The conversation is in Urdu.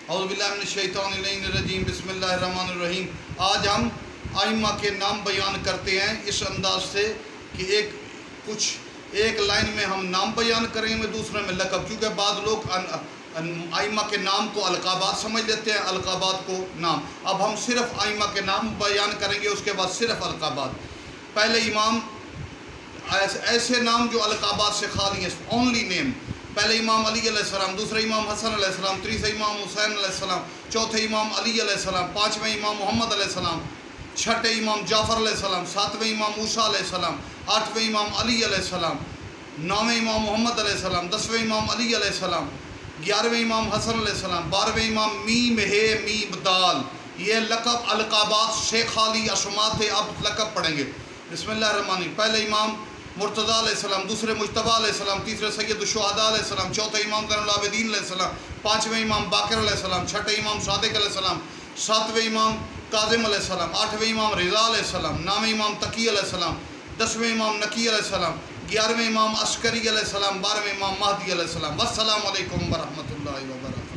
اعوذ باللہ من الشیطان الرجیم بسم اللہ الرحمن الرحیم۔ آج ہم ائمہ کے نام بیان کرتے ہیں اس انداز سے کہ ایک لائن میں ہم نام بیان کریں گے، دوسرے میں لقب، کیونکہ بعض لوگ ائمہ کے نام کو القابات سمجھ لیتے ہیں، القابات کو نام۔ اب ہم صرف ائمہ کے نام بیان کریں گے، اس کے بعد صرف القابات۔ پہلے امام ایسے نام جو القابات سے خالی ہیں، اونلی نیم۔ پہلے امام علی علیہ السلام، دوسرے امام حسن علیہ السلام، تیسرے امام حسین علیہ السلام، چوتھے امام علی علیہ السلام، پانچویں امام محمد علیہ السلام، چھٹے امام جعفر علیہ السلام، ساتویں امام موسیٰ علیہ السلام، آٹھویں امام علی علیہ السلام، نویں امام محمد علیہ السلام، دسویں امام علی علیہ السلام، گیارہویں امام حسن علیہ السلام، بارہویں امام میم ہے میم دال۔ یہ لقب القابات سے خالی اسماء تھے، اب لقب پڑھیں گے۔ بسم اللہ الرحمن الرحیم۔ پہلے امام مرتضیٰ علیہ السلام، دوسرے مجتبیٰ علیہ السلام، تیسرے سید الشہداء علیہ السلام، چوتھے امام زین العابدین علیہ السلام، پانچویں امام باقر علیہ السلام، چھٹے امام صادق علیہ السلام، ساتویں امام کاظم علیہ السلام، آٹھویں امام رضا علیہ السلام، نویں امام تقی علیہ السلام، دسویں امام نقی علیہ السلام، گیارہویں امام عسکری علیہ السلام، بارہویں امام مہدی علیہ السلام۔ والسلام علیکم ورحمۃ اللہ وبرکاتہ۔